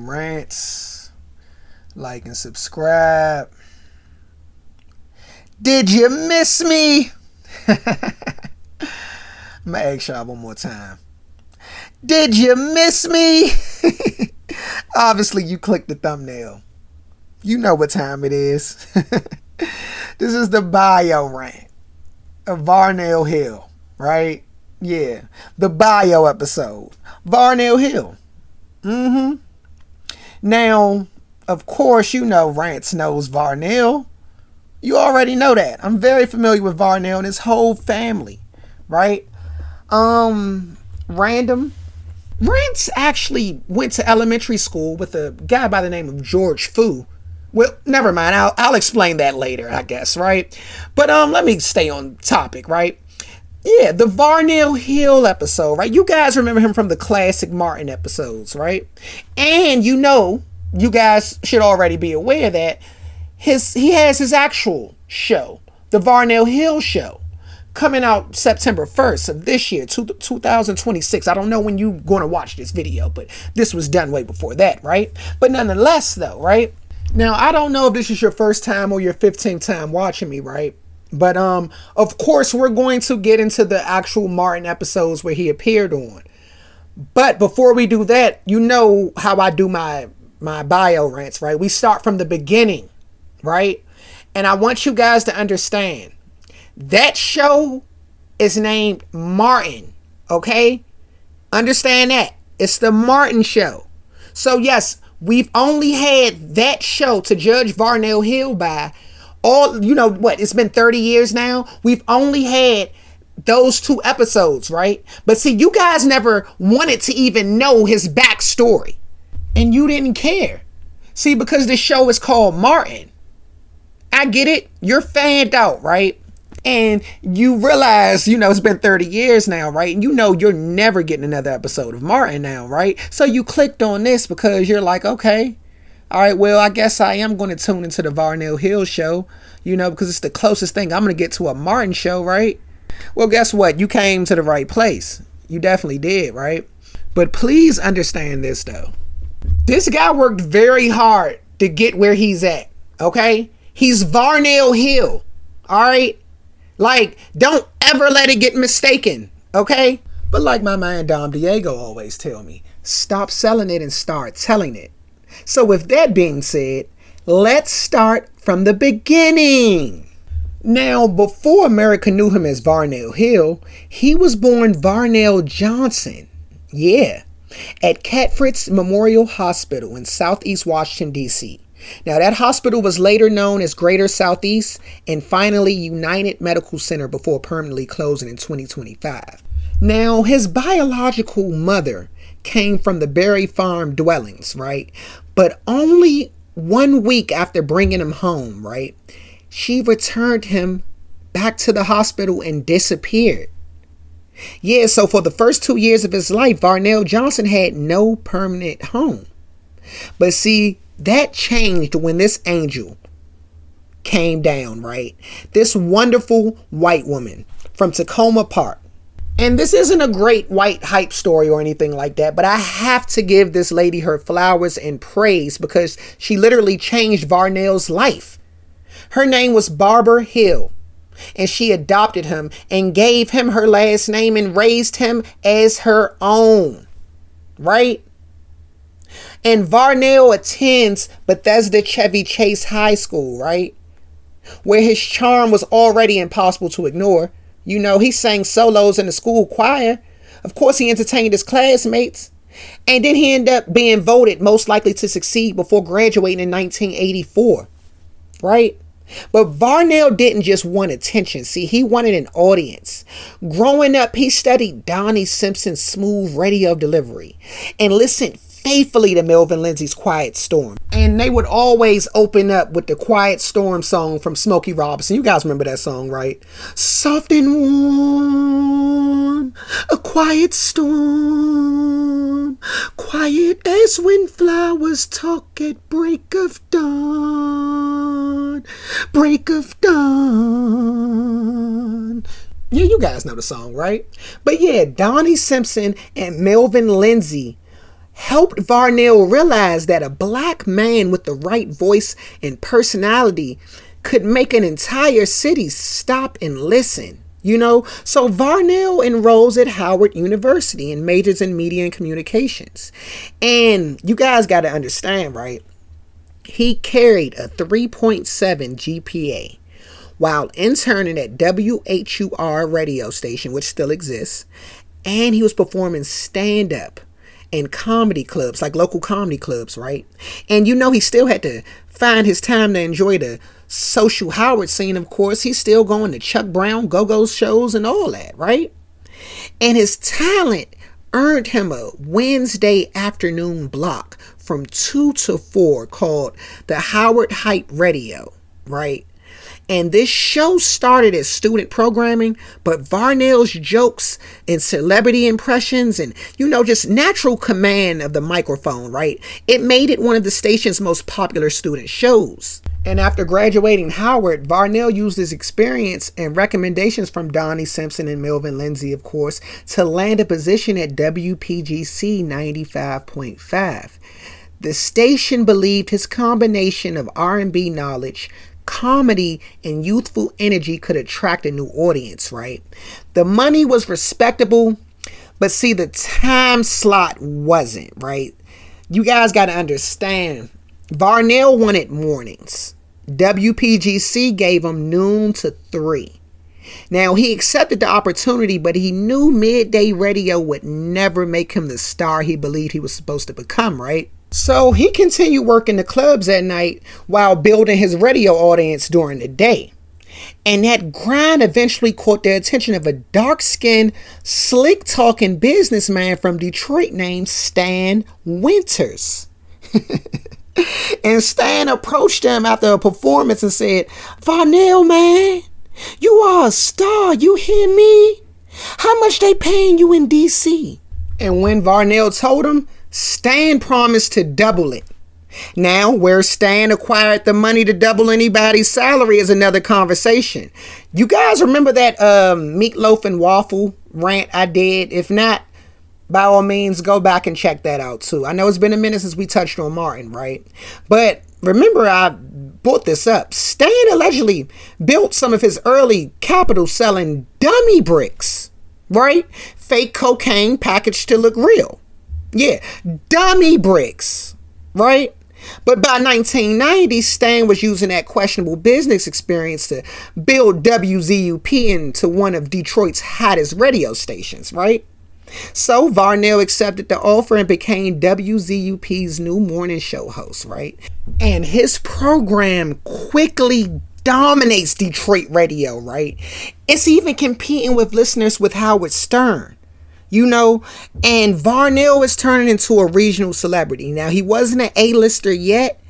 Randumb Rants. Like and subscribe. Did you miss me? I'm gonna ask y'all one more time. Did you miss me? Obviously, you clicked the thumbnail. You know what time it is. This is the bio rant of Varnell Hill, right? Yeah, the bio episode. Varnell Hill. Now, of course, you know Rants knows Varnell. You already know that. I'm very familiar with Varnell and his whole family, right? Randumb Rants actually went to elementary school with a guy by the name of George Fu. Well, never mind. I'll explain that later, I guess, right? But let me stay on topic, right? Yeah, the Varnell Hill episode, right? You guys remember him from the classic Martin episodes, right? And you know, you guys should already be aware that he has his actual show, the Varnell Hill show, coming out September 1st of this year, 2026. I don't know when you're going to watch this video, but this was done way before that, right? But nonetheless, though, right? Now, I don't know if this is your first time or your 15th time watching me, right? But of course, we're going to get into the actual Martin episodes where he appeared on. But before we do that, you know how I do my bio rants, right? We start from the beginning, right? And I want you guys to understand that show is named Martin, okay? Understand that. It's the Martin show. So yes, we've only had that show to judge Varnell Hill by. All, you know what, it's been 30 years now. We've only had those 2 episodes, right? But see, you guys never wanted to even know his backstory. And you didn't care. See, because the show is called Martin. I get it. You're fanned out, right? And you realize, you know, it's been 30 years now, right? And you know you're never getting another episode of Martin now, right? So you clicked on this because you're like, okay. All right, well, I guess I am going to tune into the Varnell Hill show, you know, because it's the closest thing I'm going to get to a Martin show, right? Well, guess what? You came to the right place. You definitely did, right? But please understand this, though. This guy worked very hard to get where he's at, okay? He's Varnell Hill, all right? Like, don't ever let it get mistaken, okay? But like my man Dom Diego always tell me, stop selling it and start telling it. So with that being said, let's start from the beginning. Now, before America knew him as Varnell Hill, he was born Varnell Johnson. Yeah, at Catford's Memorial Hospital in Southeast Washington, D.C. Now, that hospital was later known as Greater Southeast and finally United Medical Center before permanently closing in 2025. Now, his biological mother came from the Berry Farm dwellings, right? But only 1 week after bringing him home, right, she returned him back to the hospital and disappeared. Yeah, so for the first 2 years of his life, Varnell Johnson had no permanent home. But see, that changed when this angel came down, right? This wonderful white woman from Tacoma Park. And this isn't a great white hype story or anything like that, but I have to give this lady her flowers and praise because she literally changed Varnell's life. Her name was Barbara Hill, and she adopted him and gave him her last name and raised him as her own, right? And Varnell attends Bethesda Chevy Chase High School, right? Where his charm was already impossible to ignore. You know, he sang solos in the school choir. Of course, he entertained his classmates. And then he ended up being voted most likely to succeed before graduating in 1984. Right? But Varnell didn't just want attention. See, he wanted an audience. Growing up, he studied Donnie Simpson's smooth radio delivery and listened faithfully to Melvin Lindsay's Quiet Storm. And they would always open up with the Quiet Storm song from Smokey Robinson. You guys remember that song, right? Soft and warm, a quiet storm, quiet as when flowers talk at break of dawn, break of dawn. Yeah, you guys know the song, right? But yeah, Donnie Simpson and Melvin Lindsay helped Varnell realize that a black man with the right voice and personality could make an entire city stop and listen. So Varnell enrolls at Howard University and majors in media and communications. And you guys got to understand, right? He carried a 3.7 GPA while interning at WHUR radio station, which still exists. And he was performing stand-up in comedy clubs, like local comedy clubs, right? And he still had to find his time to enjoy the social Howard scene, of course. He's still going to Chuck Brown go-go shows and all that, right? And his talent earned him a Wednesday afternoon block from 2 to 4 called the Howard Hype Radio, right? And this show started as student programming, but Varnell's jokes and celebrity impressions and, just natural command of the microphone, right? It made it one of the station's most popular student shows. And after graduating Howard, Varnell used his experience and recommendations from Donnie Simpson and Melvin Lindsay, of course, to land a position at WPGC 95.5. The station believed his combination of R&B knowledge, comedy, and youthful energy could attract a new audience, right? The money was respectable, but see, the time slot wasn't, right? You guys got to understand, Varnell wanted mornings. WPGC gave him noon to 3. Now, he accepted the opportunity, but he knew midday radio would never make him the star he believed he was supposed to become, right? So he continued working the clubs at night while building his radio audience during the day. And that grind eventually caught the attention of a dark-skinned, slick-talking businessman from Detroit named Stan Winters. And Stan approached him after a performance and said, "Varnell, man, you are a star, you hear me? How much they paying you in DC?" And when Varnell told him, Stan promised to double it. Now, where Stan acquired the money to double anybody's salary is another conversation. You guys remember that meatloaf and waffle rant I did? If not, by all means, go back and check that out too. I know it's been a minute since we touched on Martin, right? But remember, I brought this up. Stan allegedly built some of his early capital selling dummy bricks, right? Fake cocaine packaged to look real. Yeah, dummy bricks, right? But by 1990, Stan was using that questionable business experience to build WZUP into one of Detroit's hottest radio stations, right? So Varnell accepted the offer and became WZUP's new morning show host, right? And his program quickly dominates Detroit radio, right? It's even competing with listeners with Howard Stern. And Varnell is turning into a regional celebrity. Now, he wasn't an A-lister yet,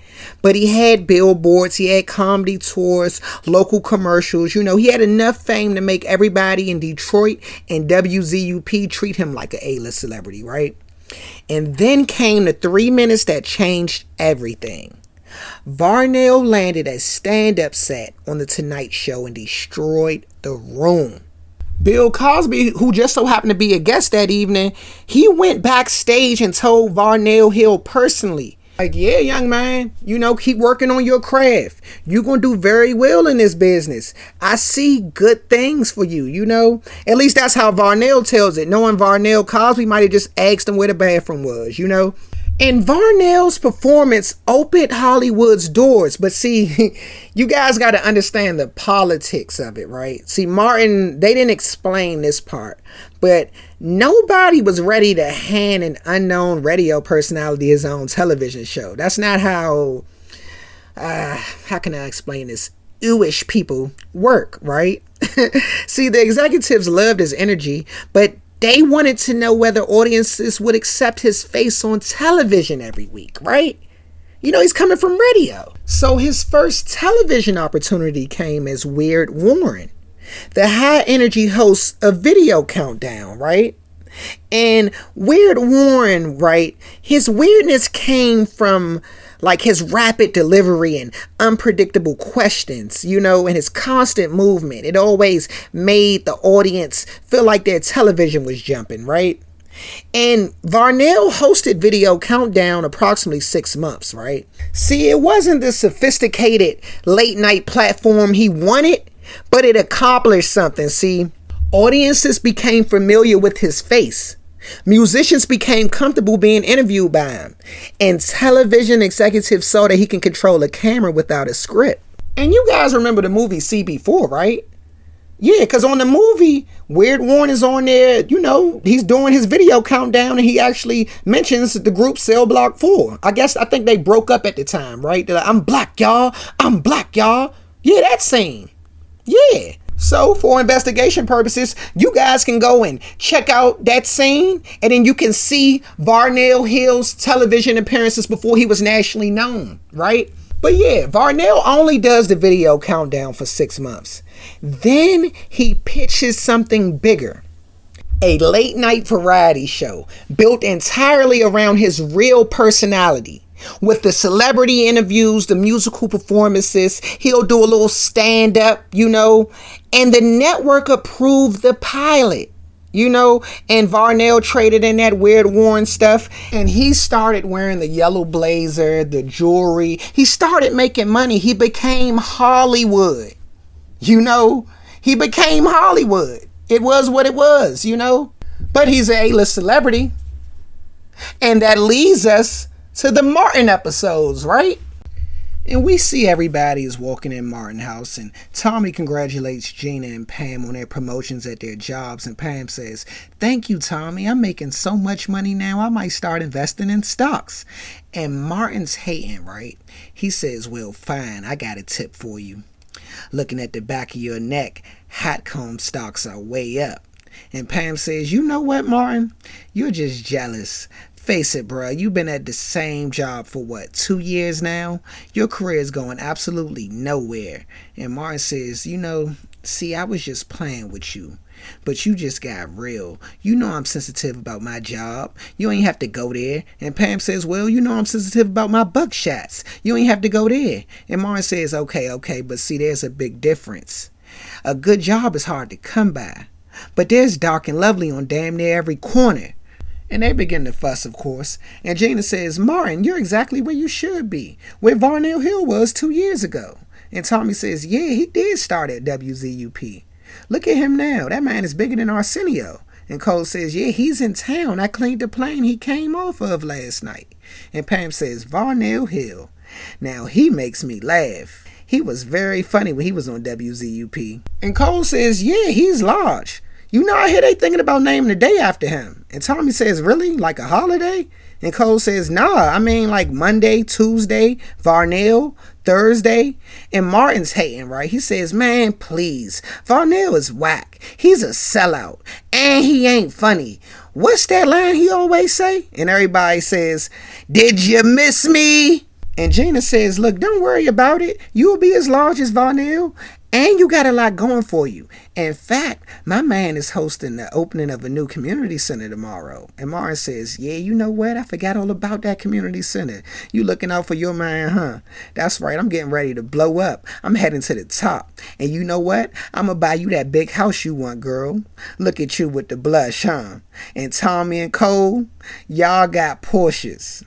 but he had billboards, he had comedy tours, local commercials. He had enough fame to make everybody in Detroit and WZUP treat him like an A-list celebrity, right? And then came the 3 minutes that changed everything. Varnell landed a stand-up set on The Tonight Show and destroyed the room. Bill Cosby, who just so happened to be a guest that evening, he went backstage and told Varnell Hill personally, like, "Yeah, young man, keep working on your craft. You're going to do very well in this business. I see good things for you, At least that's how Varnell tells it. Knowing Varnell, Cosby might have just asked him where the bathroom was, And Varnell's performance opened Hollywood's doors. But see, you guys got to understand the politics of it, right? See, Martin, they didn't explain this part. But nobody was ready to hand an unknown radio personality his own television show. That's not how can I explain this? Ewish people work, right? See, the executives loved his energy, but they wanted to know whether audiences would accept his face on television every week, right? He's coming from radio. So his first television opportunity came as Weird Warren, the high-energy host of Video Countdown, right? And Weird Warren, right, his weirdness came from like his rapid delivery and unpredictable questions, and his constant movement. It always made the audience feel like their television was jumping, right? And Varnell hosted Video Countdown approximately 6 months, right? See, it wasn't the sophisticated late night platform he wanted, but it accomplished something, see? Audiences became familiar with his face. Musicians became comfortable being interviewed by him. And television executives saw that he can control a camera without a script. And you guys remember the movie CB4, right? Yeah, because on the movie, Weird Warren is on there, he's doing his video countdown and he actually mentions the group Cell Block 4. I think they broke up at the time, right? They're like, I'm black, y'all. I'm black, y'all. Yeah, that scene. Yeah. So for investigation purposes, you guys can go and check out that scene and then you can see Varnell Hill's television appearances before he was nationally known, right? But yeah, Varnell only does the video countdown for 6 months. Then he pitches something bigger. A late night variety show built entirely around his real personality. With the celebrity interviews, the musical performances, he'll do a little stand-up, and the network approved the pilot. And Varnell traded in that Weird Warren stuff, and he started wearing the yellow blazer, the jewelry. He started making money. He became Hollywood. He became Hollywood. It was what it was, But he's an A-list celebrity. And that leads us to the Martin episodes, right? And we see everybody is walking in Martin house, and Tommy congratulates Gina and Pam on their promotions at their jobs, and Pam says, "Thank you, Tommy. I'm making so much money now, I might start investing in stocks." And Martin's hating, right? He says, "Well, fine, I got a tip for you. Looking at the back of your neck, Hatcomb stocks are way up." And Pam says, "You know what, Martin? You're just jealous. Face it, bruh, you've been at the same job for 2 years now? Your career is going absolutely nowhere." And Martin says, "See, I was just playing with you, but you just got real. I'm sensitive about my job. You ain't have to go there." And Pam says, "Well, I'm sensitive about my buckshots. You ain't have to go there." And Martin says, okay, but see, there's a big difference. A good job is hard to come by, but there's dark and lovely on damn near every corner. And they begin to fuss, of course. And Gina says, "Martin, you're exactly where you should be, where Varnell Hill was 2 years ago." And Tommy says, "Yeah, he did start at WZUP. Look at him now. That man is bigger than Arsenio." And Cole says, "Yeah, he's in town. I cleaned the plane he came off of last night." And Pam says, "Varnell Hill. Now he makes me laugh. He was very funny when he was on WZUP." And Cole says, "Yeah, he's large. I hear they thinking about naming the day after him." And Tommy says, "Really? Like a holiday?" And Cole says, "Nah, I mean like Monday, Tuesday, Varnell, Thursday." And Martin's hating, right? He says, "Man, please. Varnell is whack. He's a sellout. And he ain't funny. What's that line he always say?" And everybody says, "Did you miss me?" And Gina says, "Look, don't worry about it. You'll be as large as Varnell. And you got a lot going for you. In fact, my man is hosting the opening of a new community center tomorrow." And Martin says, "Yeah, you know what? I forgot all about that community center. You looking out for your man, huh? That's right. I'm getting ready to blow up. I'm heading to the top. And you know what? I'm going to buy you that big house you want, girl. Look at you with the blush, huh? And Tommy and Cole, y'all got Porsches.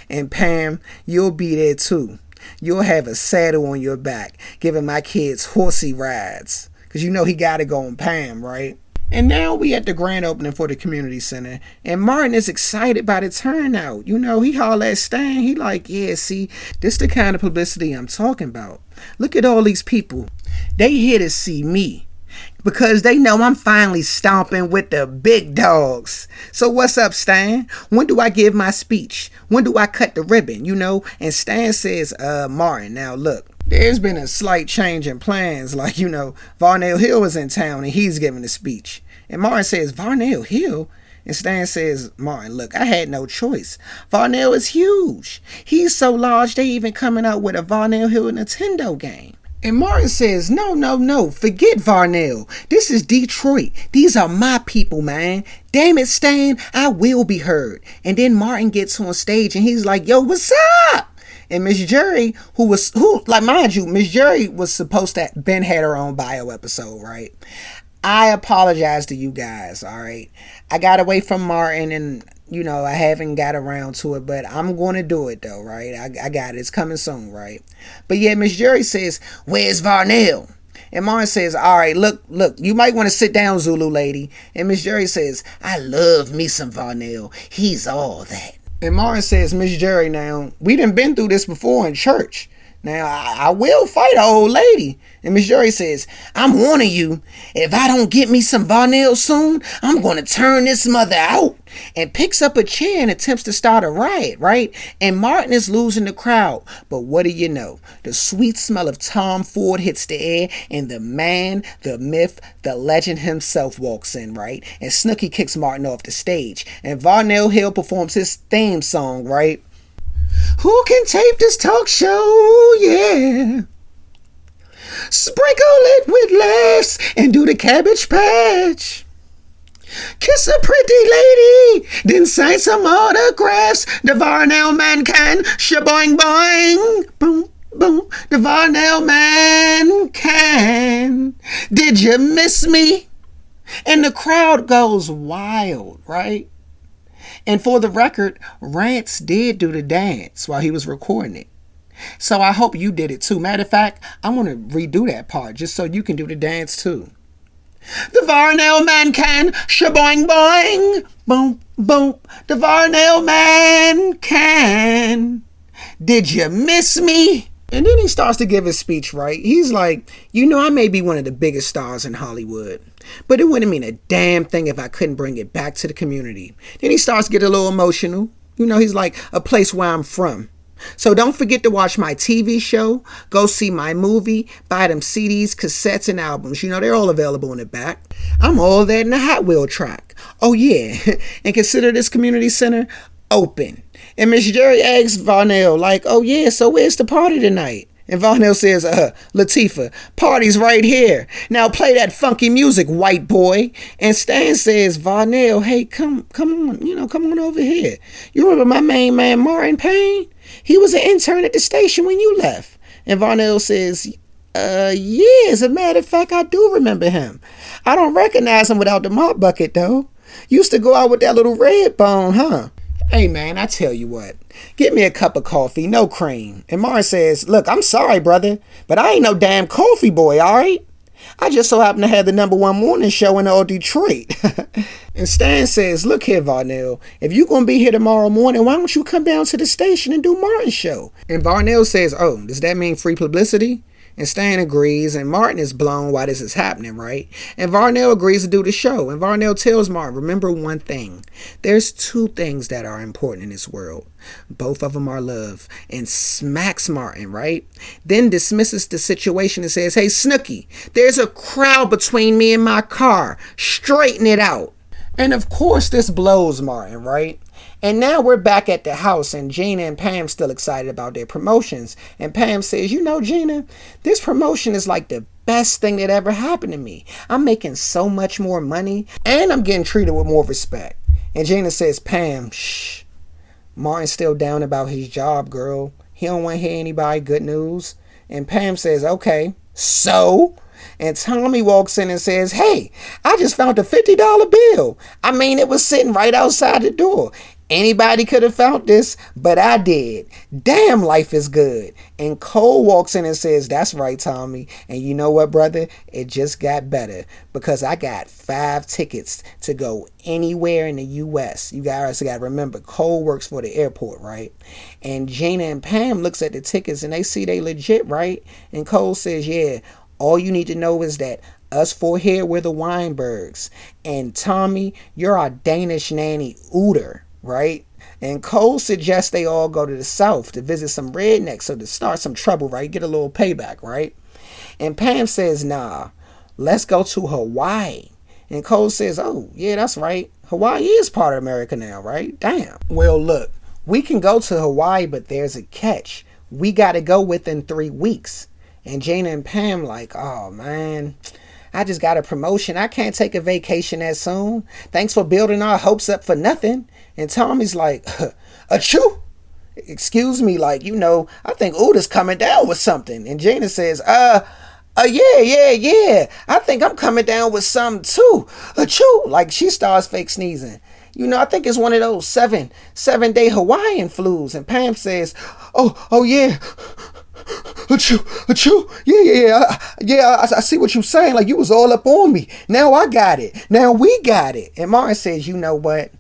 And Pam, you'll be there too. You'll have a saddle on your back, giving my kids horsey rides." Because he got to go on Pam, right? And now we at the grand opening for the community center. And Martin is excited by the turnout. He holler at Stan. He like, "Yeah, see, this the kind of publicity I'm talking about. Look at all these people. They here to see me. Because they know I'm finally stomping with the big dogs. So what's up, Stan? When do I give my speech? When do I cut the ribbon, And Stan says, "Martin, now look, there's been a slight change in plans. Like, Varnell Hill is in town and he's giving a speech." And Martin says, "Varnell Hill?" And Stan says, "Martin, look, I had no choice. Varnell is huge. He's so large, they even coming out with a Varnell Hill Nintendo game." And Martin says, No, forget Varnell. This is Detroit. These are my people, man. Damn it, Stan, I will be heard. And then Martin gets on stage and he's like, "Yo, what's up?" And Miss Jerry, mind you, Miss Jerry was supposed to, Ben had her own bio episode, right? I apologize to you guys, all right? I got away from Martin and, I haven't got around to it, but I'm going to do it though, right? I got it. It's coming soon, right? But yeah, Miss Jerry says, where's Varnell? And Martin says, all right, look, you might want to sit down, Zulu lady. And Miss Jerry says, I love me some Varnell. He's all that. And Martin says, Miss Jerry, now, we done been through this before in church. Now, I will fight an old lady. And Miss Jerry says, I'm warning you, if I don't get me some Varnell soon, I'm going to turn this mother out. And picks up a chair and attempts to start a riot, right? And Martin is losing the crowd. But what do you know? The sweet smell of Tom Ford hits the air, and the man, the myth, the legend himself walks in, right? And Snooky kicks Martin off the stage. And Varnell Hill performs his theme song, right? Who can tape this talk show? Yeah. Sprinkle it with laughs and do the Cabbage Patch. Kiss a pretty lady, then sign some autographs. The Varnell man can, shaboing boing, boom, boom. The Varnell man can. Did you miss me? And the crowd goes wild, right? And for the record, Rants did do the dance while he was recording it. So I hope you did it too. Matter of fact, I'm going to redo that part just so you can do the dance too. The Varnell man can, shaboing boing, boom, boom. The Varnell man can. Did you miss me? And then he starts to give his speech, right? He's like, I may be one of the biggest stars in Hollywood, but it wouldn't mean a damn thing if I couldn't bring it back to the community. Then he starts to get a little emotional. He's like, a place where I'm from. So don't forget to watch my TV show, go see my movie, buy them CDs, cassettes, and albums. They're all available in the back. I'm all that in the Hot Wheel track. Oh yeah, and consider this community center open. And Miss Jerry asks Varnell, like, oh yeah, so where's the party tonight? And Varnell says, Latifah, party's right here. Now play that funky music, white boy. And Stan says, Varnell, hey, come on, come on over here. You remember my main man, Martin Payne? He was an intern at the station when you left. And Varnell says, yeah, as a matter of fact, I do remember him. I don't recognize him without the mop bucket, though. Used to go out with that little red bone, huh? Hey, man, I tell you what. Get me a cup of coffee, no cream. And Martin says, look, I'm sorry, brother, but I ain't no damn coffee boy, all right? I just so happen to have the #1 morning show in all Detroit. And Stan says, look here, Varnell, if you're going to be here tomorrow morning, why don't you come down to the station and do Martin's show? And Varnell says, oh, does that mean free publicity? And Stan agrees, and Martin is blown why this is happening, right? And Varnell agrees to do the show. And Varnell tells Martin, remember one thing. There's 2 things that are important in this world. Both of them are love. And smacks Martin, right? Then dismisses the situation and says, hey, Snooky, there's a crowd between me and my car. Straighten it out. And of course this blows Martin, right? And now we're back at the house, and Gina and Pam still excited about their promotions. And Pam says, Gina, this promotion is like the best thing that ever happened to me. I'm making so much more money, and I'm getting treated with more respect. And Gina says, Pam, shh. Martin's still down about his job, girl. He don't want to hear anybody good news. And Pam says, okay, so? And Tommy walks in and says, hey, I just found a $50 bill. I mean, it was sitting right outside the door. Anybody could have found this, but I did. Damn, life is good. And Cole walks in and says, that's right, Tommy. And you know what, brother? It just got better because I got 5 tickets to go anywhere in the U.S. You guys got to remember, Cole works for the airport, right? And Gina and Pam looks at the tickets and they see they legit, right? And Cole says, yeah, all you need to know is that us 4 here, we're the Weinbergs. And Tommy, you're our Danish nanny, Uter. Right? And Cole suggests they all go to the south to visit some rednecks so to start some trouble, right? Get a little payback, right? And Pam says, nah, let's go to Hawaii. And Cole says, oh, yeah, that's right. Hawaii is part of America now, right? Damn. Well, look, we can go to Hawaii, but there's a catch. We got to go within 3 weeks. And Jana and Pam like, oh, man, I just got a promotion. I can't take a vacation that soon. Thanks for building our hopes up for nothing. And Tommy's like, achoo? Excuse me, like, I think Uda's coming down with something. And Jana says, Yeah. I think I'm coming down with some too. Achoo! Like she starts fake sneezing. I think it's one of those seven-day Hawaiian flus. And Pam says, oh yeah. Achoo, achoo. Yeah. I see what you're saying. Like you was all up on me. Now I got it. Now we got it. And Martin says, you know what?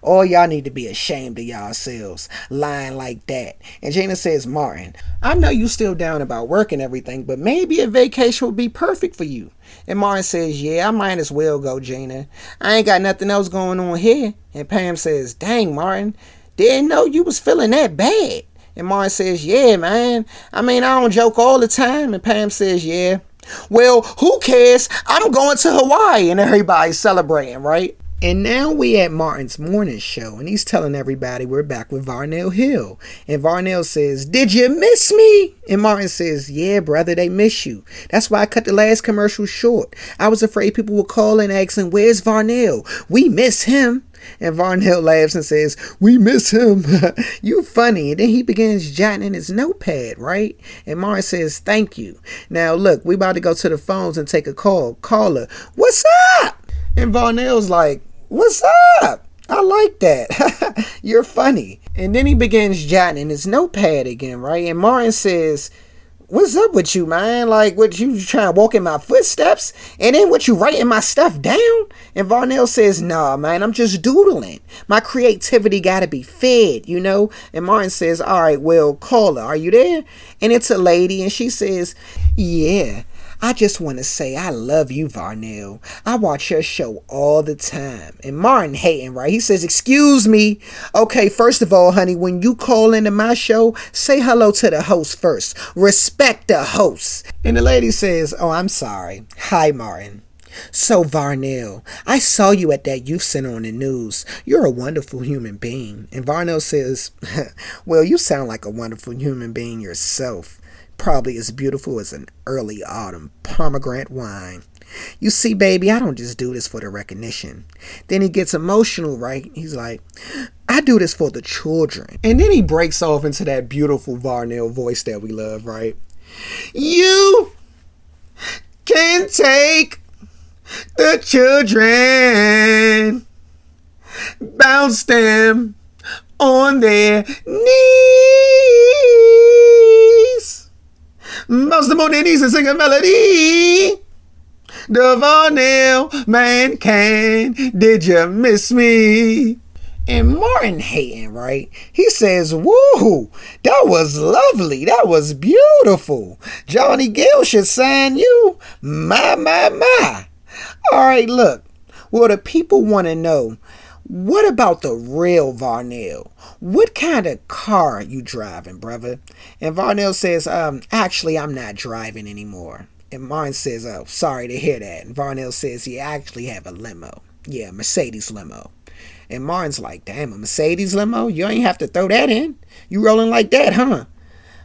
All y'all need to be ashamed of yourselves, lying like that. And Gina says, Martin, I know you still down about work and everything, but maybe a vacation would be perfect for you. And Martin says, yeah, I might as well go, Gina. I ain't got nothing else going on here. And Pam says, dang, Martin, didn't know you was feeling that bad. And Martin says, yeah, man. I mean, I don't joke all the time. And Pam says, yeah. Well, who cares? I'm going to Hawaii. And everybody's celebrating, right? And now we at Martin's morning show, and he's telling everybody we're back with Varnell Hill. And Varnell says, did you miss me? And Martin says, yeah, brother, they miss you. That's why I cut the last commercial short. I was afraid people would call and asking, where's Varnell? We miss him. And Varnell laughs and says, we miss him. You funny. And then he begins jotting in his notepad, right? And Martin says, thank you. Now, look, we about to go to the phones and take a call. Caller, what's up? And Varnell's like, what's up? I like that. You're funny. And then he begins jotting in his notepad again, right? And Martin says, what's up with you, man? Like, what, you trying to walk in my footsteps? And then what, you writing my stuff down? And Varnell says, nah, man, I'm just doodling. My creativity gotta be fed, And Martin says, all right, well, caller, are you there? And it's a lady, and she says, yeah. I just want to say I love you, Varnell. I watch your show all the time. And Martin hating, right? He says, excuse me. Okay, first of all, honey, when you call into my show, say hello to the host first. Respect the host. And the lady says, oh, I'm sorry. Hi, Martin. So, Varnell, I saw you at that youth center on the news. You're a wonderful human being. And Varnell says, well, you sound like a wonderful human being yourself. Probably as beautiful as an early autumn pomegranate wine. You see, baby, I don't just do this for the recognition. Then he gets emotional, right? He's like, I do this for the children. And then he breaks off into that beautiful Varnell voice that we love, right? You can take the children, bounce them on their knees. Bounce them on their knees and sing a melody. The Varnell man can. Did you miss me? And Martin hating, right? He says, woo, that was lovely. That was beautiful. Johnny Gill should sign you. My. All right, look. Well, the people want to know, what about the real Varnell? What kind of car are you driving, brother? And Varnell says, actually, I'm not driving anymore. And Martin says, oh, sorry to hear that. And Varnell says, he actually have a limo. Yeah, Mercedes limo. And Martin's like, damn, a Mercedes limo? You ain't have to throw that in. You rolling like that, huh?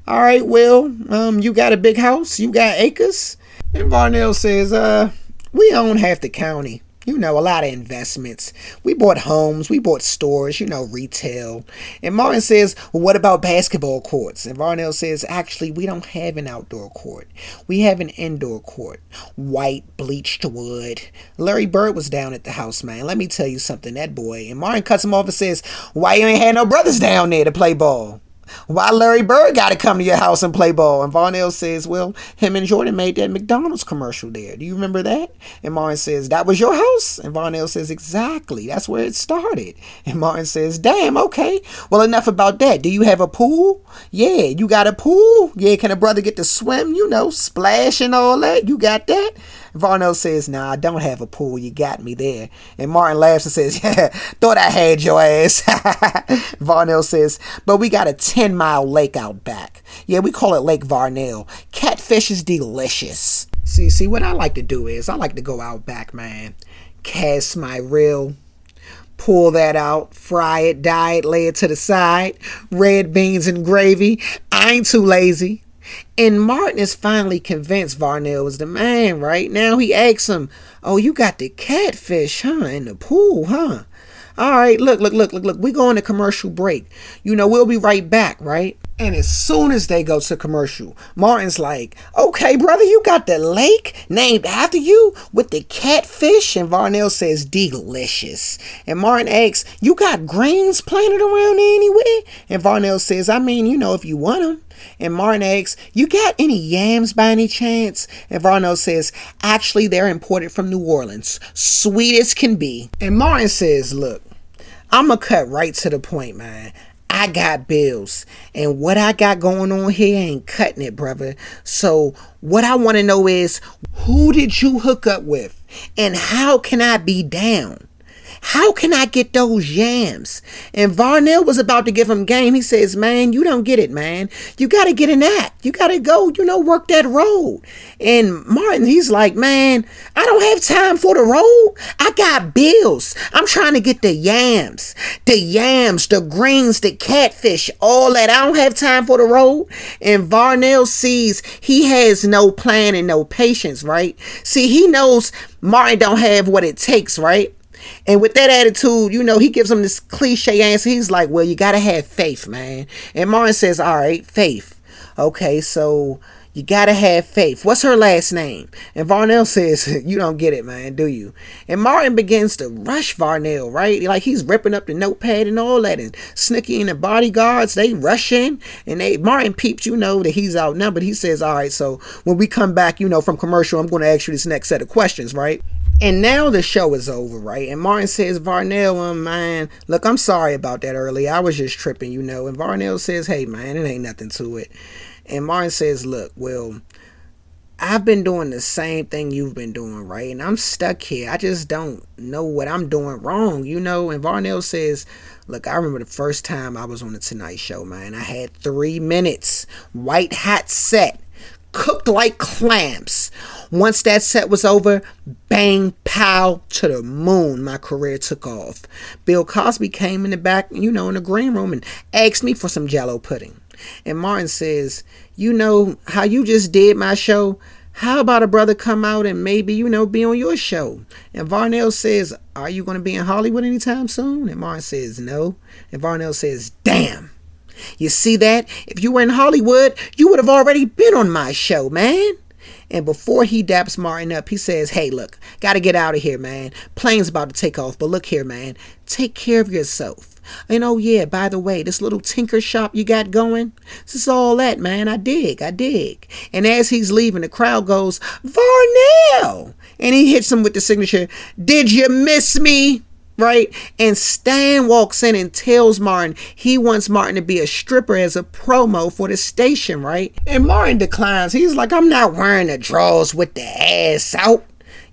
All right, well, you got a big house? You got acres? And Varnell says, we own half the county. A lot of investments. We bought homes. We bought stores, retail. And Martin says, well, what about basketball courts? And Varnell says, actually, we don't have an outdoor court. We have an indoor court. White, bleached wood. Larry Bird was down at the house, man. Let me tell you something, that boy. And Martin cuts him off and says, why you ain't had no brothers down there to play ball? Why Larry Bird got to come to your house and play ball? And Varnell says, well, him and Jordan made that McDonald's commercial there. Do you remember that? And Martin says, that was your house? And Varnell says, exactly. That's where it started. And Martin says, damn, okay. Well, enough about that. Do you have a pool? Yeah, you got a pool? Yeah, can a brother get to swim? Splash and all that? You got that? Varnell says, nah, I don't have a pool. You got me there. And Martin laughs and says, yeah, thought I had your ass. Varnell says, but we got a 10-mile lake out back. Yeah, we call it Lake Varnell. Catfish is delicious. See, what I like to do is I like to go out back, man. Cast my reel. Pull that out, fry it, dye it, lay it to the side. Red beans and gravy. I ain't too lazy. And Martin is finally convinced Varnell was the man, right? Now he asks him, oh, you got the catfish, huh? In the pool, huh? All right, look. We going to commercial break. We'll be right back, right? And as soon as they go to commercial, Martin's like, okay, brother, you got the lake named after you with the catfish? And Varnell says, delicious. And Martin asks, you got greens planted around there anywhere? And Varnell says, I mean, if you want them. And Martin asks, you got any yams by any chance? And Varnell says, actually, they're imported from New Orleans. Sweet as can be. And Martin says, look, I'm going to cut right to the point, man. I got bills, and what I got going on here ain't cutting it, brother. So what I want to know is, who did you hook up with, and how can I be down? How can I get those yams? And Varnell was about to give him game. He says, man, you don't get it, man. You got to get an act. You got to go, work that road. And Martin, he's like, man, I don't have time for the road. I got bills. I'm trying to get the yams, the greens, the catfish, all that. I don't have time for the road. And Varnell sees he has no plan and no patience, right? See, he knows Martin don't have what it takes, right? And with that attitude, he gives him this cliche answer. He's like, well, you got to have faith, man. And Martin says, all right, faith. Okay, so you got to have faith. What's her last name? And Varnell says, you don't get it, man, do you? And Martin begins to rush Varnell, right? Like he's ripping up the notepad and all that. And Snooky and the bodyguards, they rush in. And Martin peeps, that he's outnumbered. He says, all right, so when we come back, from commercial, I'm going to ask you this next set of questions, right? And now the show is over, right? And Martin says, Varnell, man, look, I'm sorry about that earlier. I was just tripping, And Varnell says, hey, man, it ain't nothing to it. And Martin says, look, well, I've been doing the same thing you've been doing, right? And I'm stuck here. I just don't know what I'm doing wrong, And Varnell says, look, I remember the first time I was on the Tonight Show, man. I had 3 minutes, white hot set, cooked like clams. Once that set was over, bang, pow, to the moon, my career took off. Bill Cosby came in the back, in the green room and asked me for some Jell-O pudding. And Martin says, how you just did my show? How about a brother come out and maybe, be on your show? And Varnell says, are you going to be in Hollywood anytime soon? And Martin says, no. And Varnell says, damn. You see that? If you were in Hollywood, you would have already been on my show, man. And before he daps Martin up, he says, hey, look, gotta get out of here, man. Plane's about to take off, but look here, man. Take care of yourself. And oh yeah, by the way, this little tinker shop you got going, this is all that, man. I dig. And as he's leaving, the crowd goes, Varnell! And he hits him with the signature, did you miss me? Right? And Stan walks in and tells Martin he wants Martin to be a stripper as a promo for the station, right? And Martin declines. He's like, I'm not wearing the drawers with the ass out.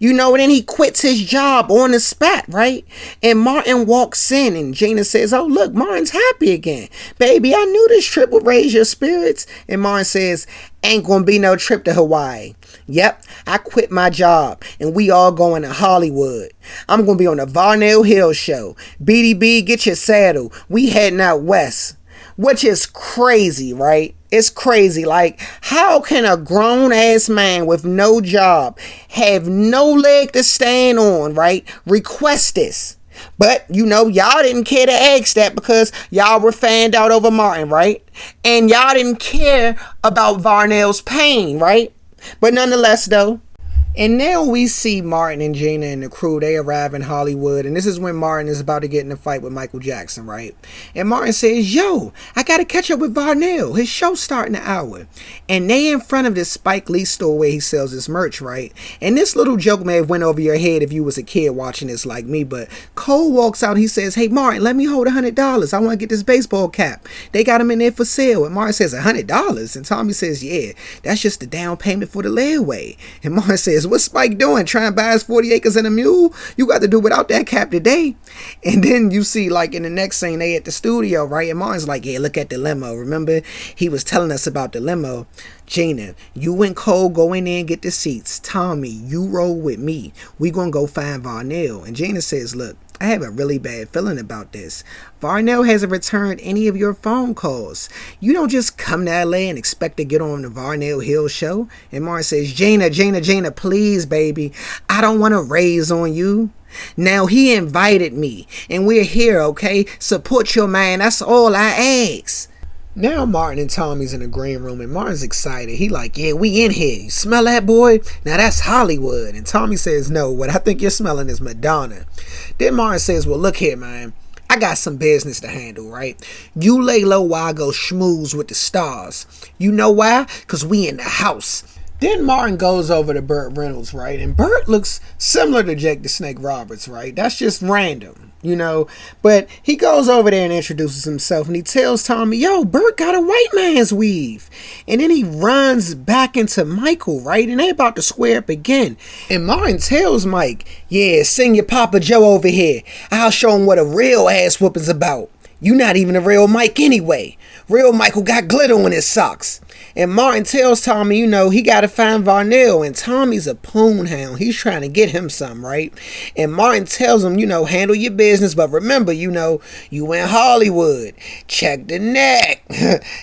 And then he quits his job on the spot, right? And Martin walks in and Gina says, oh, look, Martin's happy again. Baby, I knew this trip would raise your spirits. And Martin says, ain't gonna be no trip to Hawaii. Yep, I quit my job and we all going to Hollywood. I'm gonna be on the Varnell Hill show. BDB, get your saddle. We heading out west. Which is crazy, right? It's crazy. Like, how can a grown-ass man with no job, have no leg to stand on, right, request this? But, y'all didn't care to ask that because y'all were fanned out over Martin, right? And y'all didn't care about Varnell's pain, right? But nonetheless, though, and now we see Martin and Gina and the crew. They arrive in Hollywood, and this is when Martin is about to get in a fight with Michael Jackson, right? And Martin says, yo, I gotta catch up with Varnell. His show's starting an hour. And they in front of this Spike Lee store where he sells his merch, right? And this little joke may have went over your head if you was a kid watching this like me, but Cole walks out. He says, hey, Martin, let me hold $100. I want to get this baseball cap. They got him in there for sale. And Martin says, $100? And Tommy says, yeah, that's just the down payment for the layaway. And Martin says, what's Spike doing? Trying to buy us 40 acres and a mule? You got to do without that cap today. And then you see, like, in the next scene, they at the studio, right? And Martin's like, yeah, look at the limo. Remember, he was telling us about the limo. Gina, you and Cole go in there and get the seats. Tommy, you roll with me. We gonna go find Varnell. And Gina says, look, I have a really bad feeling about this. Varnell hasn't returned any of your phone calls. You don't just come to LA and expect to get on the Varnell Hill show. And Martin says, Jana, please, baby. I don't want to raise on you. Now, he invited me, and we're here, okay? Support your man. That's all I ask. Now Martin and Tommy's in the green room, and Martin's excited. He like, yeah, we in here. You smell that, boy? Now that's Hollywood. And Tommy says, no, what I think you're smelling is Madonna. Then Martin says, well, look here, man. I got some business to handle, right? You lay low while I go schmooze with the stars. You know why? Because we in the house. Then Martin goes over to Burt Reynolds, right? And Burt looks similar to Jake the Snake Roberts, right? That's just random, you know? But he goes over there and introduces himself, and he tells Tommy, yo, Burt got a white man's weave. And then he runs back into Michael, right? And they about to square up again. And Martin tells Mike, yeah, send your Papa Joe over here. I'll show him what a real ass whooping's about. You not even a real Mike anyway. Real Michael got glitter on his socks. And Martin tells Tommy, you know, he got to find Varnell. And Tommy's a poon hound. He's trying to get him some, right? And Martin tells him, you know, handle your business. But remember, you know, you in Hollywood. Check the neck.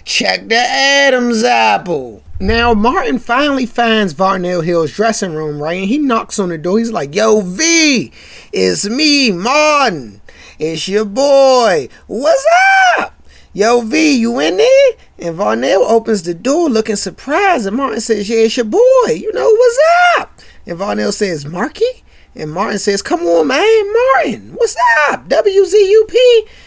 Check the Adam's apple. Now, Martin finally finds Varnell Hill's dressing room, right? And he knocks on the door. He's like, yo, V, it's me, Martin. It's your boy. What's up? Yo, V, you in there? And Varnell opens the door looking surprised. And Martin says, yeah, it's your boy. You know, what's up? And Varnell says, Marky? And Martin says, come on, man. Martin, what's up? WZUP,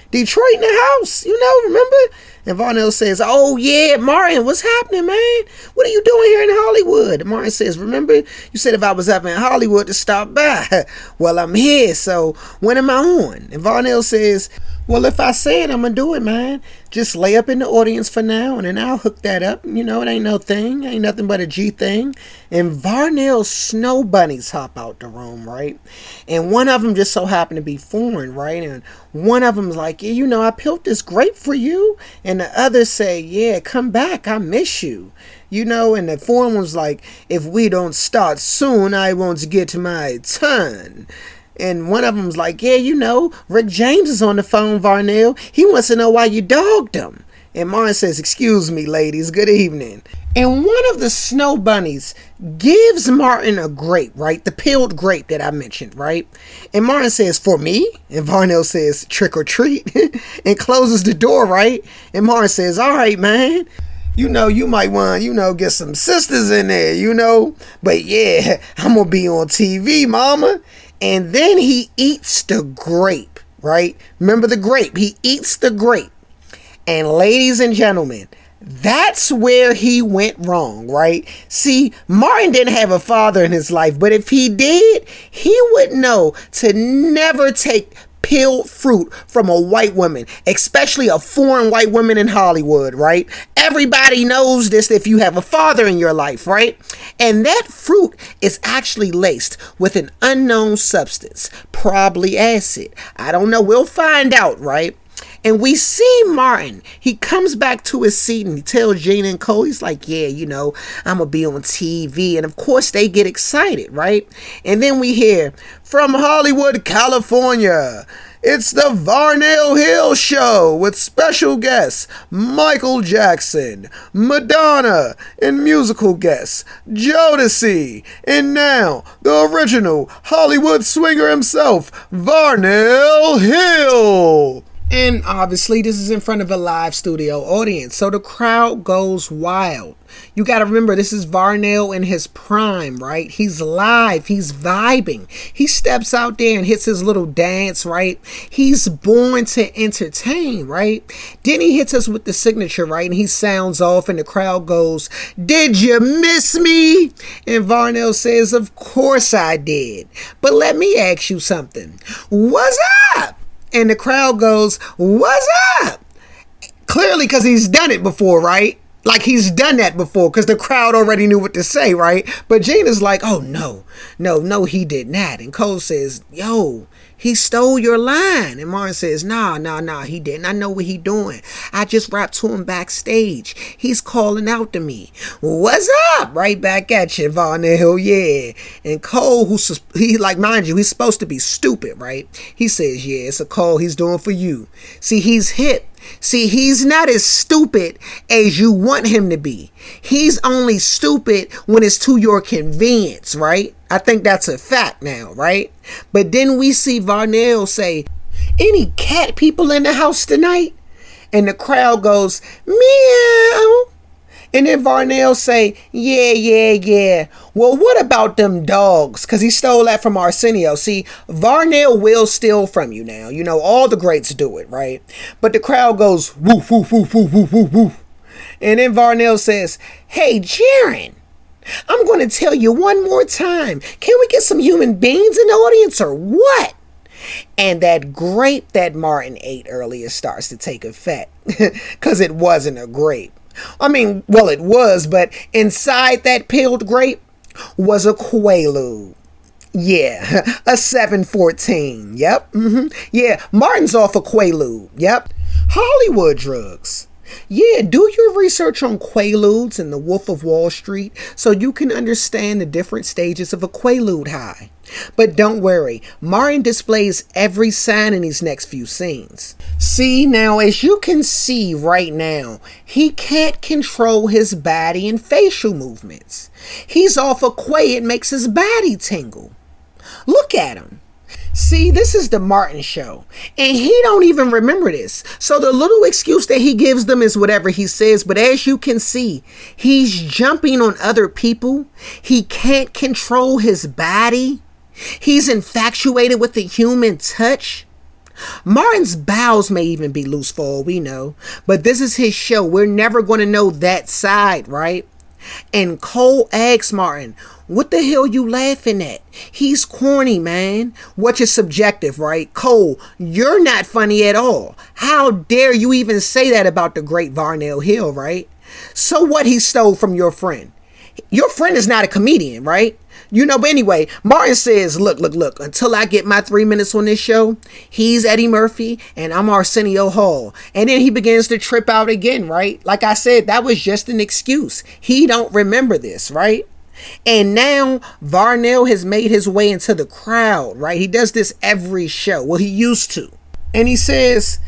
Detroit in the house. You know, remember? And Varnell says, oh, yeah, Martin, what's happening, man? What are you doing here in Hollywood? And Martin says, remember, you said if I was up in Hollywood to stop by. Well, I'm here, so when am I on? And Varnell says, well, if I say it, I'm going to do it, man. Just lay up in the audience for now, and then I'll hook that up. You know, it ain't no thing. It ain't nothing but a G thing. And Varnell's snow bunnies hop out the room, right? And one of them just so happened to be foreign, right? And one of them's like, yeah, you know, I peeled this grape for you. And the others say, yeah, come back. I miss you. You know, and the foreign one's like, if we don't start soon, I won't get my turn. And one of them's like, yeah, you know, Rick James is on the phone, Varnell. He wants to know why you dogged him. And Martin says, excuse me, ladies, good evening. And one of the snow bunnies gives Martin a grape, right? The peeled grape that I mentioned, right? And Martin says, for me? And Varnell says, trick or treat. And closes the door, right? And Martin says, all right, man. You know, you might want, you know, get some sisters in there, you know. But yeah, I'm going to be on TV, mama. And then he eats the grape, right? Remember the grape. He eats the grape. And ladies and gentlemen, that's where he went wrong, right? See, Martin didn't have a father in his life, but if he did, he would know to never take peeled fruit from a white woman, especially a foreign white woman in Hollywood, right? Everybody knows this if you have a father in your life, right? And that fruit is actually laced with an unknown substance, probably acid. I don't know. We'll find out, right? And we see Martin. He comes back to his seat and he tells Jane and Cole, he's like, yeah, you know, I'm going to be on TV. And of course they get excited, right? And then we hear, from Hollywood, California, it's the Varnell Hill Show with special guests Michael Jackson, Madonna, and musical guests Jodeci. And now, the original Hollywood swinger himself, Varnell Hill. And obviously this is in front of a live studio audience, so the crowd goes wild. You got to remember, this is Varnell in his prime, right? He's live, he's vibing. He steps out there and hits his little dance, right? He's born to entertain, right? Then he hits us with the signature, right? And he sounds off and the crowd goes, did you miss me? And Varnell says, of course I did. But let me ask you something. What's up? And the crowd goes, what's up? Clearly because he's done it before, right? Like he's done that before because the crowd already knew what to say, right? But Gina's like, oh, no, he did not. And Cole says, yo, he stole your line. And Martin says, nah, he didn't. I know what he doing. I just rapped to him backstage. He's calling out to me. What's up? Right back at you, Varnell Hill, yeah. And Cole, mind you, he's supposed to be stupid, right? He says, yeah, it's a call he's doing for you. See, he's hip. See, he's not as stupid as you want him to be. He's only stupid when it's to your convenience, right? I think that's a fact now, right? But then we see Varnell say, any cat people in the house tonight? And the crowd goes, meow. And then Varnell say, yeah. Well, what about them dogs? Because he stole that from Arsenio. See, Varnell will steal from you now. You know, all the greats do it, right? But the crowd goes, woof, woof, woof, woof, woof, woof, woof. And then Varnell says, hey, Jaren, I'm going to tell you one more time. Can we get some human beings in the audience or what? And that grape that Martin ate earlier starts to take effect. Because it wasn't a grape. I mean, well, it was, but inside that peeled grape was a Quaalude. Yeah, a 714. Yep. Yeah, Martin's off a Quaalude. Yep. Hollywood drugs. Yeah, do your research on Quaaludes and the Wolf of Wall Street so you can understand the different stages of a Quaalude high. But don't worry, Martin displays every sign in these next few scenes. See, now as you can see right now, he can't control his body and facial movements. He's off a Quay, it makes his body tingle. Look at him. See, this is the Martin show, and he don't even remember this. So the little excuse that he gives them is whatever he says, but as you can see, he's jumping on other people. He can't control his body. He's infatuated with the human touch. Martin's bowels may even be loose for all we know, but this is his show. We're never going to know that side, right? And Cole asks Martin, what the hell you laughing at? He's corny, man. Which is subjective, right? Cole, you're not funny at all. How dare you even say that about the great Varnell Hill, right? So what, he stole from your friend? Your friend is not a comedian, right? You know, but anyway, Martin says, look, until I get my 3 minutes on this show, he's Eddie Murphy and I'm Arsenio Hall. And then he begins to trip out again, right? Like I said, that was just an excuse. He don't remember this, right? And now Varnell has made his way into the crowd, right? He does this every show. Well, he used to. And he says,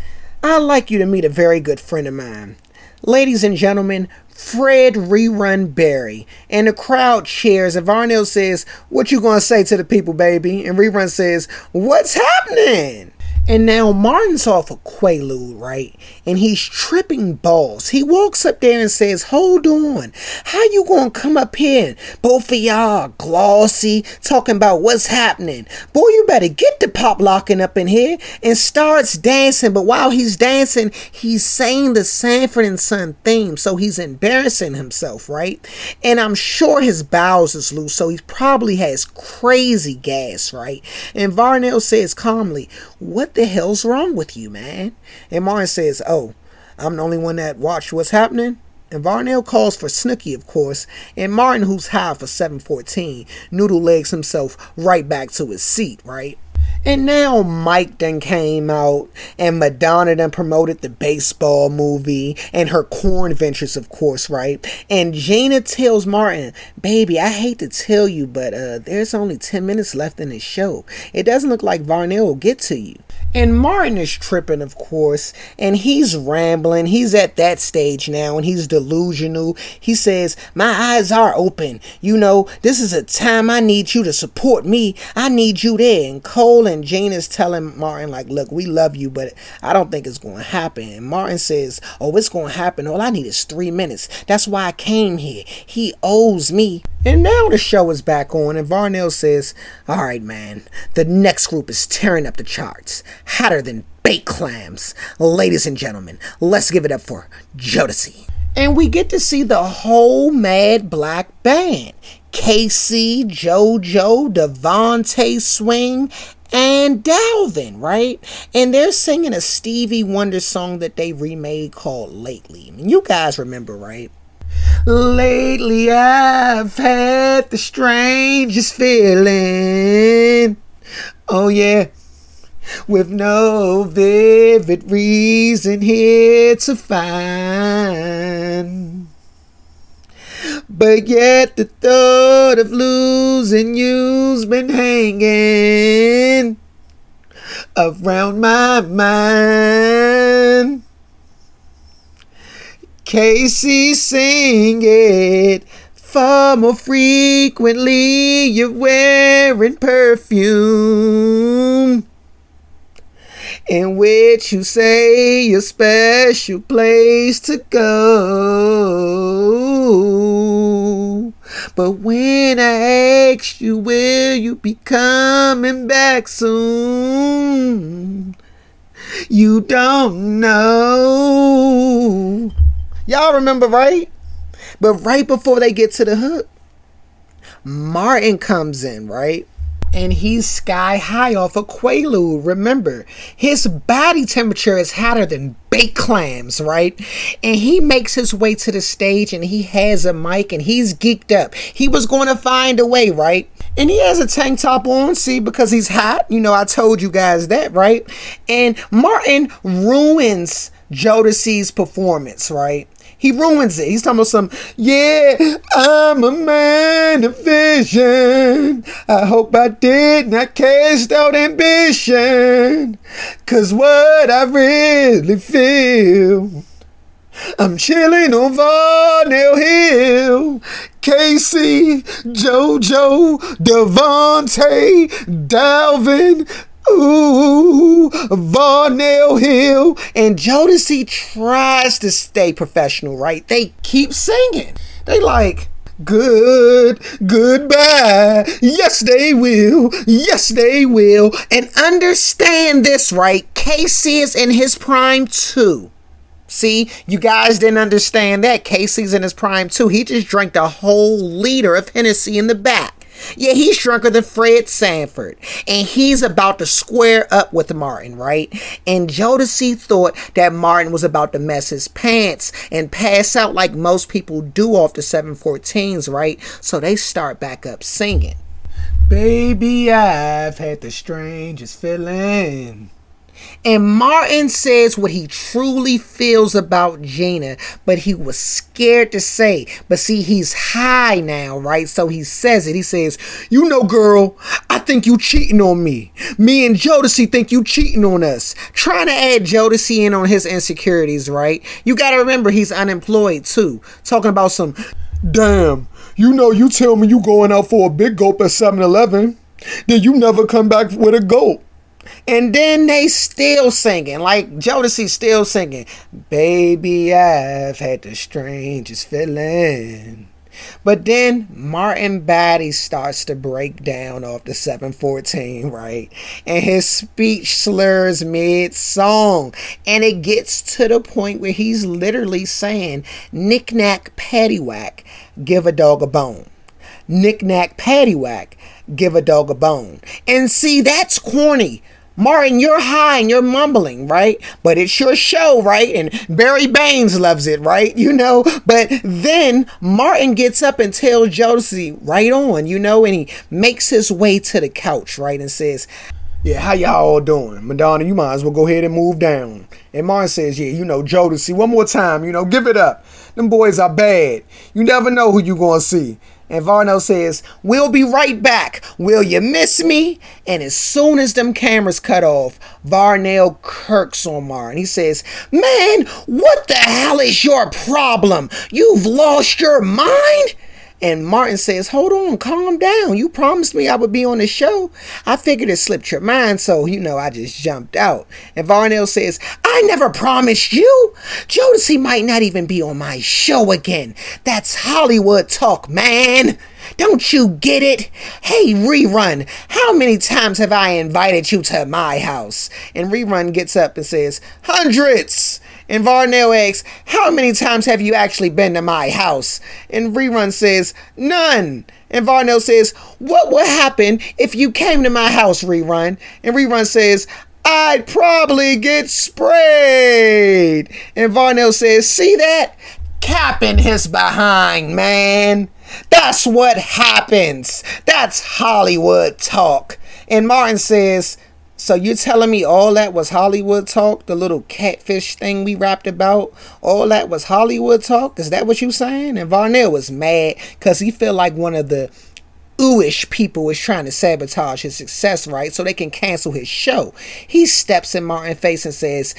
I'd like you to meet a very good friend of mine. Ladies and gentlemen, Fred Rerun Barry. And the crowd cheers. And Varnell says, what you gonna say to the people, baby? And Rerun says, what's happening? And now Martin's off a Quaalude, right? And he's tripping balls. He walks up there and says, hold on. How you gonna come up here and both of y'all glossy talking about what's happening? Boy, you better get the pop locking up in here, and starts dancing. But while he's dancing, he's saying the Sanford and Son theme. So he's embarrassing himself, right? And I'm sure his bowels is loose. So he probably has crazy gas, right? And Varnell says calmly, what the hell's wrong with you, man? And Martin says, oh, I'm the only one that watched what's happening. And Varnell calls for Snooki, of course, and Martin, who's high for 714, noodle legs himself right back to his seat, right? And now Mike done came out, and Madonna done promoted the baseball movie and her corn ventures, of course, right? And Gina tells Martin, baby, I hate to tell you, but there's only 10 minutes left in this show. It doesn't look like Varnell will get to you. And Martin is tripping, of course, and he's rambling. He's at that stage now, and he's delusional. He says, my eyes are open. You know, this is a time I need you to support me. I need you there. And Cole and Gina's telling Martin, like, look, we love you, but I don't think it's going to happen. And Martin says, oh, it's going to happen. All I need is 3 minutes. That's why I came here. He owes me. And now the show is back on, and Varnell says, all right, man, the next group is tearing up the charts. Hotter than baked clams. Ladies and gentlemen, let's give it up for Jodeci. And we get to see the whole Mad Black Band. Casey, JoJo, Devontae Swing, and Dalvin, right? And they're singing a Stevie Wonder song that they remade called Lately. I mean, you guys remember, right? Lately I've had the strangest feeling. Oh yeah. With no vivid reason here to find. But yet the thought of losing you's been hanging around my mind. Casey, sing it far more frequently. You're wearing perfume in which you say your special place to go. But when I asked you, will you be coming back soon? You don't know. Y'all remember, right? But right before they get to the hook, Martin comes in, right? And he's sky high off a Quaalude. Remember, his body temperature is hotter than baked clams, right? And he makes his way to the stage and he has a mic and he's geeked up. He was going to find a way, right? And he has a tank top on, see, because he's hot. You know, I told you guys that, right? And Martin ruins Jodeci's performance, right? He ruins it. He's talking about some, yeah, I'm a man of vision. I hope I did not cast out ambition. 'Cause what I really feel, I'm chilling on Varnell Hill. Casey, JoJo, Devontae, Dalvin, ooh, Varnell Hill. And Jodeci tries to stay professional, right? They keep singing. They like, goodbye. Yes, they will. Yes, they will. And understand this, right? Casey is in his prime too. See, you guys didn't understand that. Casey's in his prime too. He just drank a whole liter of Hennessy in the back. Yeah, he's drunker than Fred Sanford. And he's about to square up with Martin, right? And Jodeci thought that Martin was about to mess his pants and pass out like most people do off the 714s, right? So they start back up singing. Baby, I've had the strangest feeling. And Martin says what he truly feels about Gina, but he was scared to say. But see, he's high now, right? So he says it. He says, you know, girl, I think you cheating on me. Me and Jodeci think you cheating on us. Trying to add Jodeci in on his insecurities, right? You got to remember he's unemployed too. Talking about some, damn, you know, you tell me you going out for a big gulp at 7-Eleven, then you never come back with a gulp. And then they still singing, like Jodeci still singing, baby, I've had the strangest feeling. But then Martin body starts to break down off the 714, right? And his speech slurs mid-song. And it gets to the point where he's literally saying, knick-knack, paddywhack, give a dog a bone. Knick-knack, paddywhack, give a dog a bone. And see, that's corny. Martin, you're high and you're mumbling, right? But it's your show, right? And Barry Baines loves it, right? You know, but then Martin gets up and tells Jodeci, right on, you know, and he makes his way to the couch, right? And says, yeah, how y'all all doing? Madonna, you might as well go ahead and move down. And Martin says, yeah, you know, Jodeci, one more time, you know, give it up. Them boys are bad. You never know who you gonna see. And Varnell says, we'll be right back. Will you miss me? And as soon as them cameras cut off, Varnell kirks on Martin. He says, man, what the hell is your problem? You've lost your mind? And Martin says, hold on, calm down. You promised me I would be on the show. I figured it slipped your mind, so, you know, I just jumped out. And Varnell says, I never promised you. Jodeci might not even be on my show again. That's Hollywood talk, man. Don't you get it? Hey, Rerun, how many times have I invited you to my house? And Rerun gets up and says, hundreds. And Varnell asks, how many times have you actually been to my house? And Rerun says, none. And Varnell says, what would happen if you came to my house, Rerun? And Rerun says, I'd probably get sprayed. And Varnell says, see that? capping his behind, man. That's what happens. That's Hollywood talk. And Martin says, so you're telling me all that was Hollywood talk? The little catfish thing we rapped about? All that was Hollywood talk? Is that what you saying? And Varnell was mad because he felt like one of the ooish people is trying to sabotage his success, right? So they can cancel his show. He steps in Martin's face and says,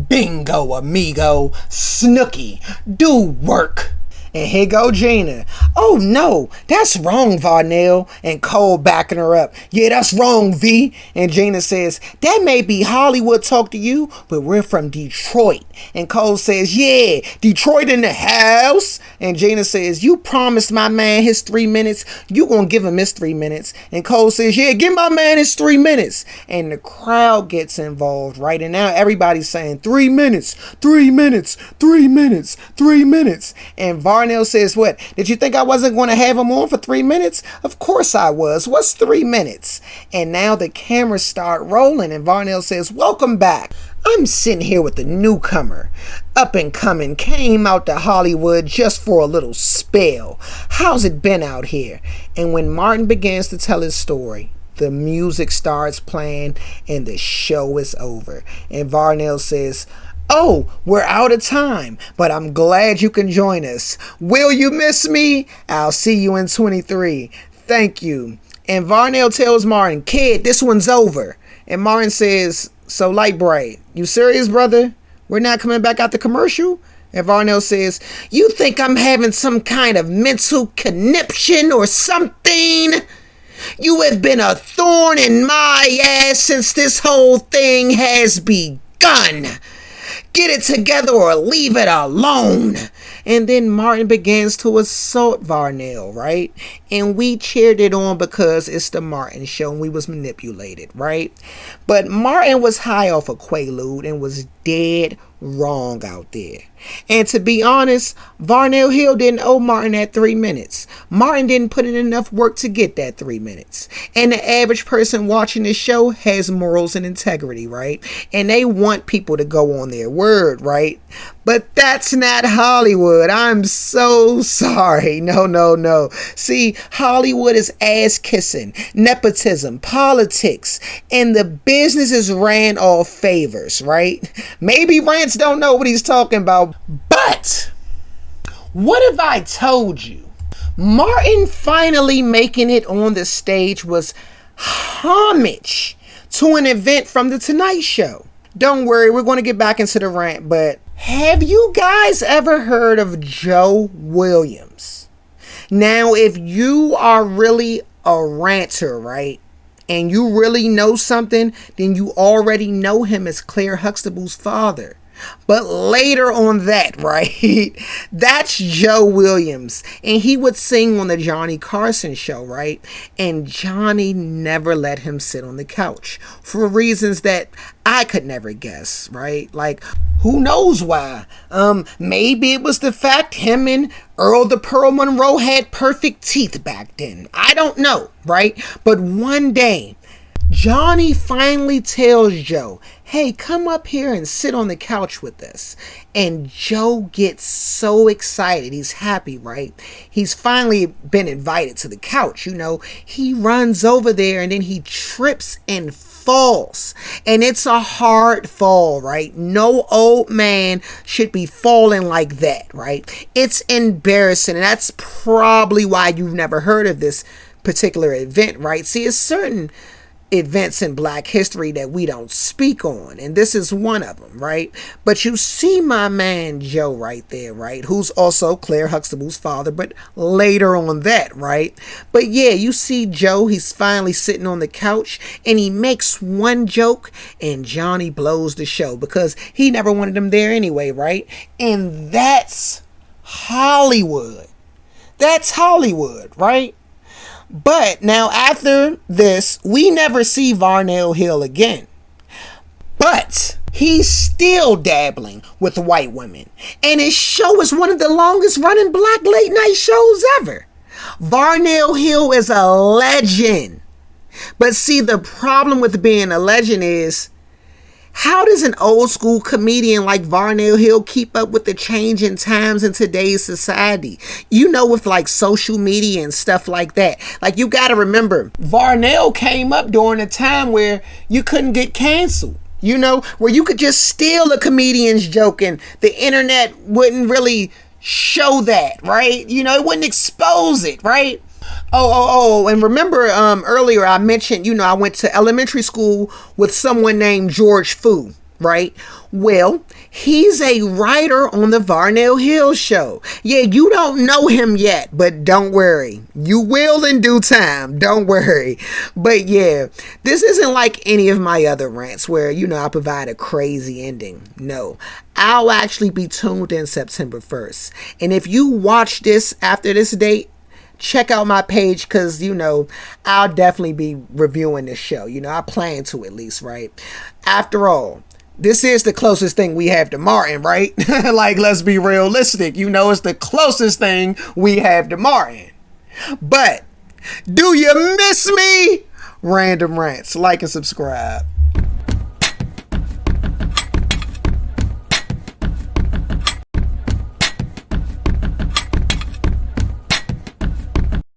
bingo, amigo. Snooky, do work. And here go Gina. Oh no, that's wrong, Varnell. And Cole backing her up. Yeah, that's wrong, V. And Gina says, that may be Hollywood talk to you, but we're from Detroit. And Cole says, yeah, Detroit in the house. And Gina says, you promised my man his 3 minutes. You gonna give him his 3 minutes. And Cole says, yeah, give my man his 3 minutes. And the crowd gets involved, right? And now everybody's saying 3 minutes, 3 minutes, 3 minutes, 3 minutes. And Varnell says, what? Did you think I wasn't going to have him on for 3 minutes? Of course I was. What's 3 minutes? And now the cameras start rolling and Varnell says, welcome back. I'm sitting here with the newcomer, up and coming, came out to Hollywood just for a little spell. How's it been out here? And when Martin begins to tell his story, the music starts playing and the show is over. And Varnell says, oh, we're out of time, but I'm glad you can join us. Will you miss me? I'll see you in 23. Thank you. And Varnell tells Martin, kid, this one's over. And Martin says, so Lightbright, you serious, brother? We're not coming back out the commercial? And Varnell says, you think I'm having some kind of mental conniption or something? You have been a thorn in my ass since this whole thing has begun. Get it together or leave it alone. And then Martin begins to assault Varnell, right? And we cheered it on because it's the Martin show and we was manipulated, right? But Martin was high off a Quaalude and was dead wrong out there. And to be honest, Varnell Hill didn't owe Martin that 3 minutes. Martin didn't put in enough work to get that 3 minutes. And the average person watching this show has morals and integrity, right? And they want people to go on their word, right? But that's not Hollywood. I'm so sorry. No. See, Hollywood is ass kissing, nepotism, politics, and the business is ran off favors, right? Maybe Rants don't know what he's talking about, but what if I told you Martin finally making it on the stage was homage to an event from The Tonight Show? Don't worry, we're going to get back into the rant, but have you guys ever heard of Joe Williams? Now, if you are really a ranter, right, and you really know something, then you already know him as Claire Huxtable's father. But later on that, right, that's Joe Williams. And he would sing on the Johnny Carson show, right? And Johnny never let him sit on the couch for reasons that I could never guess, right? Like, who knows why? Maybe it was the fact him and Earl the Pearl Monroe had perfect teeth back then. I don't know, right? But one day, Johnny finally tells Joe, hey, come up here and sit on the couch with us. And Joe gets so excited. He's happy, right? He's finally been invited to the couch, you know. He runs over there and then he trips and falls. And it's a hard fall, right? No old man should be falling like that, right? It's embarrassing. And that's probably why you've never heard of this particular event, right? See, it's certain events in Black history that we don't speak on, and this is one of them, right? But you see my man Joe right there, right, who's also Claire Huxtable's father, but later on that, right? But yeah, you see Joe, he's finally sitting on the couch and he makes one joke and Johnny blows the show because he never wanted him there anyway, right? And that's Hollywood. That's Hollywood, right? But now after this, we never see Varnell Hill again. But he's still dabbling with white women. And his show is one of the longest running Black late night shows ever. Varnell Hill is a legend. But see, the problem with being a legend is How does an old school comedian like Varnell Hill keep up with the changing times in today's society? You know, with like social media and stuff like that. Like, you got to remember, Varnell came up during a time where you couldn't get canceled. You know, where you could just steal a comedian's joke and the internet wouldn't really show that, right? You know, it wouldn't expose it, right? And remember earlier I mentioned, you know, I went to elementary school with someone named George Fu, right? Well, he's a writer on the Varnell Hill show. Yeah, you don't know him yet, but don't worry. You will in due time. Don't worry. But yeah, this isn't like any of my other rants where, you know, I provide a crazy ending. No, I'll actually be tuned in September 1st. And if you watch this after this date, check out my page because, you know, I'll definitely be reviewing this show. You know, I plan to at least, right? After all, this is the closest thing we have to Martin, right? Like, let's be realistic. You know, it's the closest thing we have to Martin. But do you miss me? Randumb Rants. Like and subscribe.